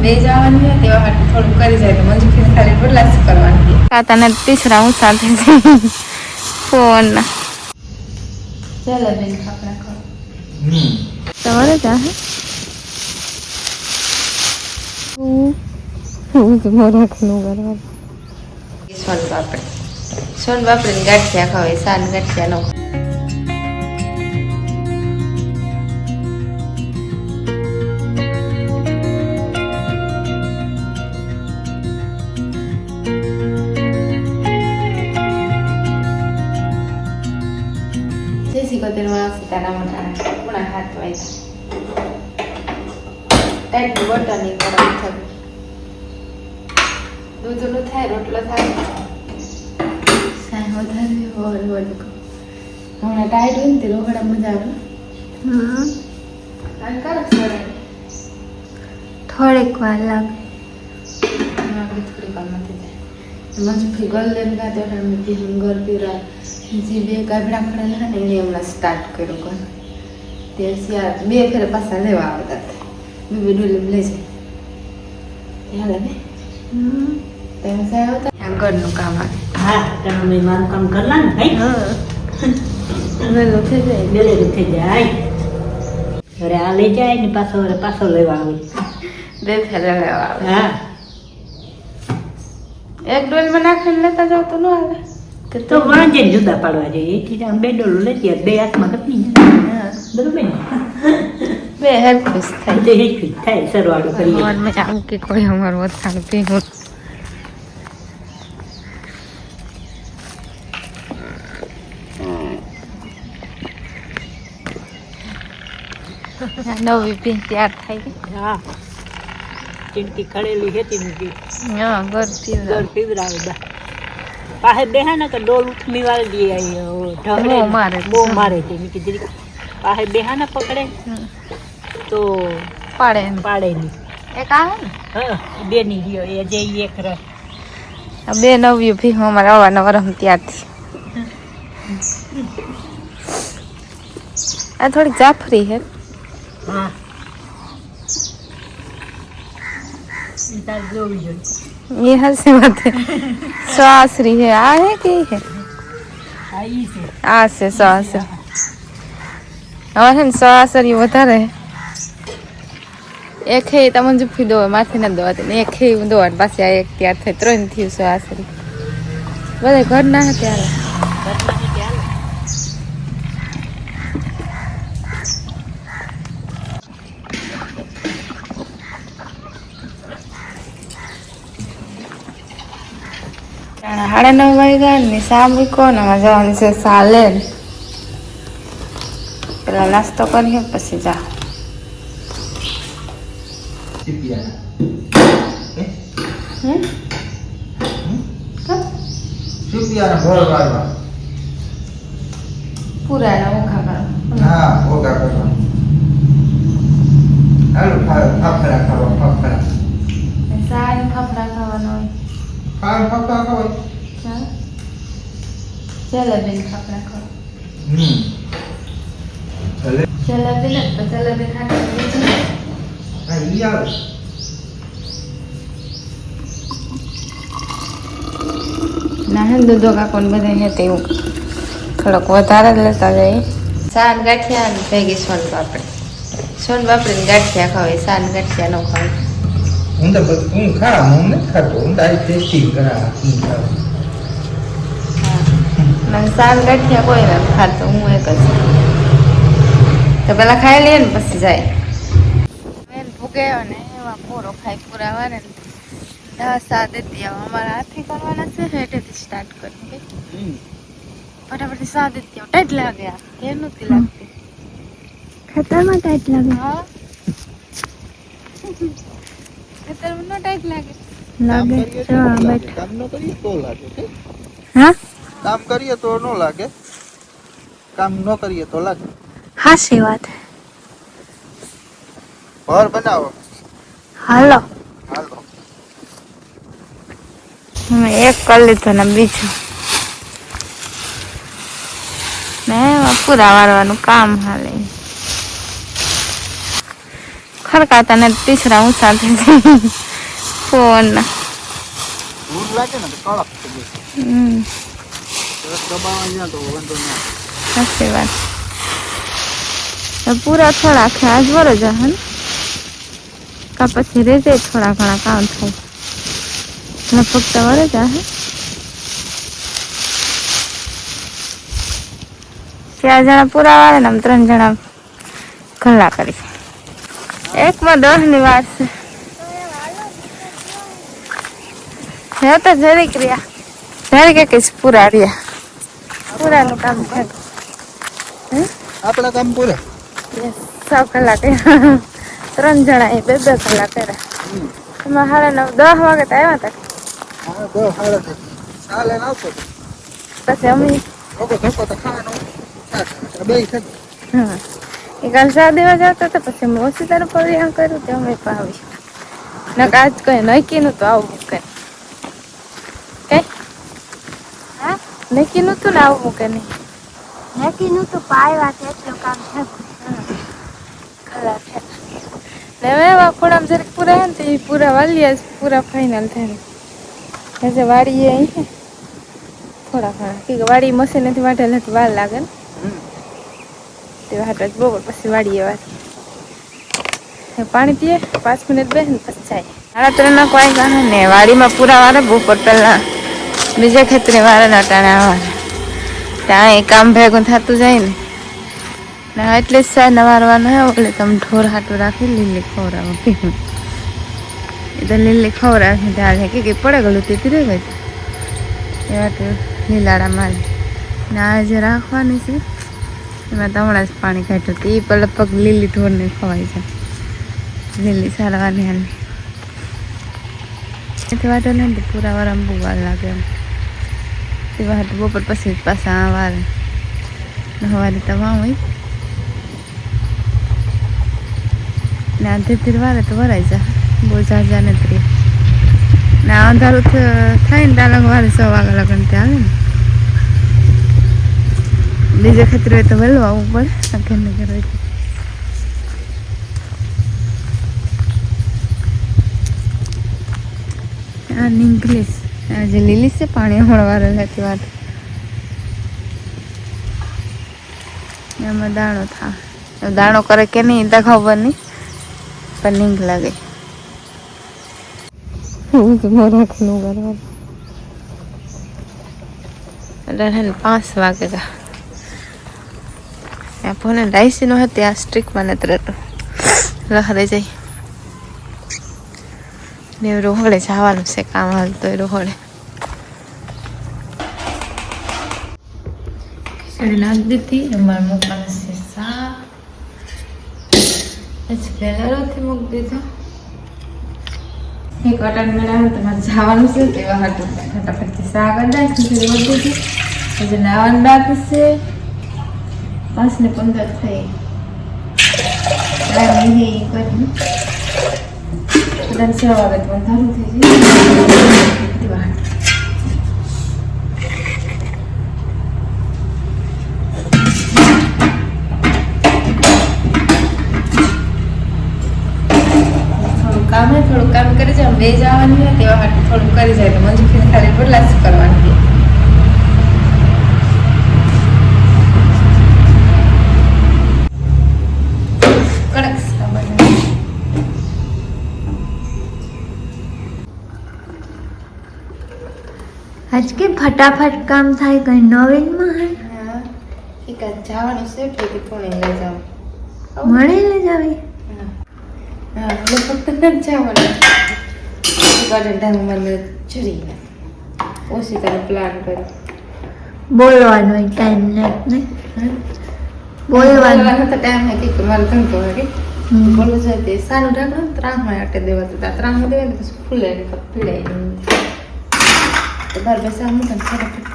ले જવાની હોય તેવા હાટું થોડું કરી જાય તો મંજુ ફીને ખાલી રોટલા જ કરવાની કાતાને તીસરા હું સાથે ફોન ચાલો બેન ખાપડા કરો તમારે ત્યાં સોન પાપડી ગાંઠિયા ખાવે સાન ગાંઠિયા નો સીતારામણ પૂણા હાથ વાગ્યા ટાઈટ બટર ની ગરમ થયું દૂધ નું થાય રોટલો થાય સાય વધારે હોર હમણાં ટાઈટ હોય ને તે રોકડા મજા આવે થોડીક વાર લાગે થોડીક વાર નથી જાય મંજુફી ગલ્લેન ગાતે હંગર પીરા જે બે ગાબડા પડેલા ને એને હમણાં સ્ટાર્ટ કર્યું કર તે શિયાળ બે ફેર પાછા લેવા આવતા બે ડોલી લઈ જાય હાલે ને તેમ સાહેબ આવતા ઘરનું કામ આવે હા તમે મારું કામ કરલા ને ભાઈ વેલું થઈ જાય બેલેલું થઈ જાય ઘરે આ લઈ જાય ને પાછો લેવા આવે બે ફેર લેવા આવે હા એક ડોલમાં નાખીને લેતા જાવ તો ન આવે તો વાંચે જુદા પાડવા જોઈએ એથી આમ બે ડોલું લેતી બે હાથમાં કપની બરોબર ને બે હેલ્પીસ થાય તે હેલ્પી થાય સરવાળો કરીએ મેં આમ કે કોઈ અમારું વધારે પીવું નવી પીન તૈયાર થાય ગઈ હા ચીણકી ખડેલી હતી મૂકી હા ઘર પીવરાવે બા પાસે બેહા ને કે ડોલ ઉઠમી વાળી દે ઢગલે બહુ મારે છે મેં કીધું પાસે બેહા ને પકડે તો પાડે નહીં એક આવે ને હા બે ની રહ્યો એ જે એક રસ બે નવી ભીહ અમારે અવારનવાર ત્યારથી આ થોડીક જાફરી હે हाँ ये हंसी बात है स्वासरी है आ है कि है आ से स्वास और है स्वासरी વધારે એક હે તમને જો ફી દો માથે ન દો ને એક હે દો પાછી આ એક ત્યાર થઈ ત્રણ થયું स्वासरी બધા ઘર ના હે ત્યારે સાડા 9 વાગ્યા ને સામે કોને જવાનું છે સાલે પેલા નાસ્તો કરીએ પછી જા પૂરા ઓખા કરો હા ઓખા કરો હાલો ફાફડા ખાવા ફાફડા સારી ફાફડા ખાવાનો હોય ફાફડા ખાવા જલેબી ફાફડા ખાવ ચલે જલેબી ને જલેબી ખાતા હા ઈ આવે ના દૂધો કાકોને બધા હે તેવું થોડોક વધારે જ લેતા જાય સાન ગાંઠિયા ને ભેગી સોન પાપડી ગાંઠિયા ખાવે સાન ગાંઠિયા ન ખાવે હું તો હું ખા હું નથી ખાતો હું તો આ ટેસ્ટી કરા મને સાન ગાંઠિયા કોઈ નથી ખાતો હું એક જ તો પેલા ખાઈ લઈએ ને પછી જાય મેન ભૂગે ને એવા પૂરો ખાઈ પૂરા વારે ને ઢાસા દેતી આવો અમારા હાથથી કરવાના છે હેઠેથી સ્ટાર્ટ કરી ફટાફટ સા દેતી આવો ટાઈટ લાગે આ એ નથી લાગતી ખતરમાં ટાઈટ લાગે હા ખેતરમાં નો ટાઈટ લાગે લાગે ચા બેઠ કામ ન કરીએ તો લાગે હા કામ કરીએ તો ન લાગે કામ ન કરીએ તો લાગે હાસી વાત ભર બનાવો હાલો હાલો એક કરી લીધો ને બીજું ને પૂરા વારવાનું કામ હાલે ખડકાતા ને તીસરા ઊંચા થઈ જાય ફોનના. ધૂળ લાગે ને તો કડક થઈ જાય. હમ સરસ દબાવવા જ્યાં તો વાંધો ના. સાચી વાત. તો પૂરા થોડા આજ વરો જા હે ને કા પછી રેજે થોડા ઘણા કામ થાય લગભગ તો વરો જા હે. ચાર જણા પૂરા વાળે ને આમ 3 જણા ખલ્લા કરી. એકમાં 10 ની વાત છે. હે તો જરીક રહ્યા જરીક એક પૂરા રહ્યા પૂરાનું કામ થાય. આપણા કામ પૂરા. 6 કલાક 3 જણા એ 2 કલાક કર્યા. એમાં 9:30 વાગે તો આવ્યા હતા. હા બહુ સારા છે. ચાલે ને આવતો હતો. પછી અમે ધોકો તો ખાવાનો બે થઈ. હા એ કાલ ચા દેવા જતા હતા. પછી અમે ઓછી તરફ કર્યું તે અમે પણ આવી ને આજ કઈ નક્કી નતું આવું કઈ કઈ હા નક્કી નતું ને આવું કે નહીં. નક્કી નું તો પાયવા છે એટલું કામ થયું. કલાક ને હવે એવા ખોડામાં જરીક પૂરા હે ને તો એ પૂરા વાલીએ પૂરા ફાઇનલ થાય ને હજે વાડીએ અહીં છે થોડા ઘણા કે વાડી મશીનેથી વાટેલા તો વાર લાગે ને તે વાટ જ બપોર પછી વાડીએ વાળી પાણી પીએ 5 મિનિટ બેસે ને પછી જાય. 3:30 વાગ્યા ને વાડીમાં પૂરા વારે બપોર પહેલા બીજા ખેતરી વાળા અટાણે આવવાના ત્યાં એ કામ ભેગું થતું જાય ને ના એટલે જ સાહેબ નવારવાનું હે એટલે તમે ઢોર હાટું રાખી લીલી ખવડાવો એ તો લીલી ખવડાવી ડાળ કે પડે ગયું તેથી રહી ગઈ એવા તો લીલાડા મારી ને આ જે રાખવાની છે એમાં તો હમણાં જ પાણી કાઢ્યું હતું એ પણ લગભગ લીલી ઢોરને ખવાય છે લીલી સારવાની હાલી એથી વાટો ને તો પૂરા વારમાં બહુ વાર લાગે એમ તે વાત બપોર પછી પાછા આ વારે સવારે તો વાવ હોય ને આ ધીર વારે તો વરાઈ જા બહુ ઝાઝા નથી ને આ અંધારું થાય ને ત્યાં વારે 6 વાગ્યા લગન ત્યાં આવે ને બીજે ખેતર હોય તો વહેલું આવવું પડે ઘર ને ઘર હોય તો. આ ઇંગ્લિશ આ જે લીલી છે પાણી હળવારે લેતી વાત એમાં દાણો થાય દાણો કરે કે નહીં તો ખબર નહીં પણ નીંગ લાગે રાખનું કરવા એટલે 5 વાગે ગયા ફોને ડાયસી નો હતી આ સ્ટ્રીકમાં નથી રહેતો લહરે જાય ને રોહડે જવાનું છે કામ હાલ તો રોહડે નાખ દીધી અમારે મૂકવાનું છે સા પછી પહેલાથી મૂકી દીધો એક અટાણ મેળા તમારે જવાનું છે તેવા હાટું ફટાફટથી શાક અંદાજ વધી દીધી પછી નાવાનું બાકી છે 5 ને 15 થઈ કરી 6 વાગે તો અંધારું થઈ જાય થોડું કામ કરી જાય બે જવાની હોય તેવા માટે થોડું કરી જાય તો મંજુ ખાલી બદલા શું કરવાની કડક આજ કે ફટાફટ કામ થાય કઈ નવીનમાં હે એક જવાનું છે ફેરી પુણે લઈ જાવ મળે લઈ જાવી હા એટલે ફક્ત નથી જવાનું ગાર્ડન મને ચરી ઓછી તને પ્લાન કર્યો બોલવાનો ટાઈમ નથી ને બોલવાનો તો ટાઈમ હતી કે મારે ધંધો હોય બોલવું જોઈએ તે સારું ઢાંકણ ત્રાંગમાં અટે દેવા હતા ત્રાંગમાં દેવા પછી ફૂલે પીડાય તો બાર બેસા હું તને ફટાફટ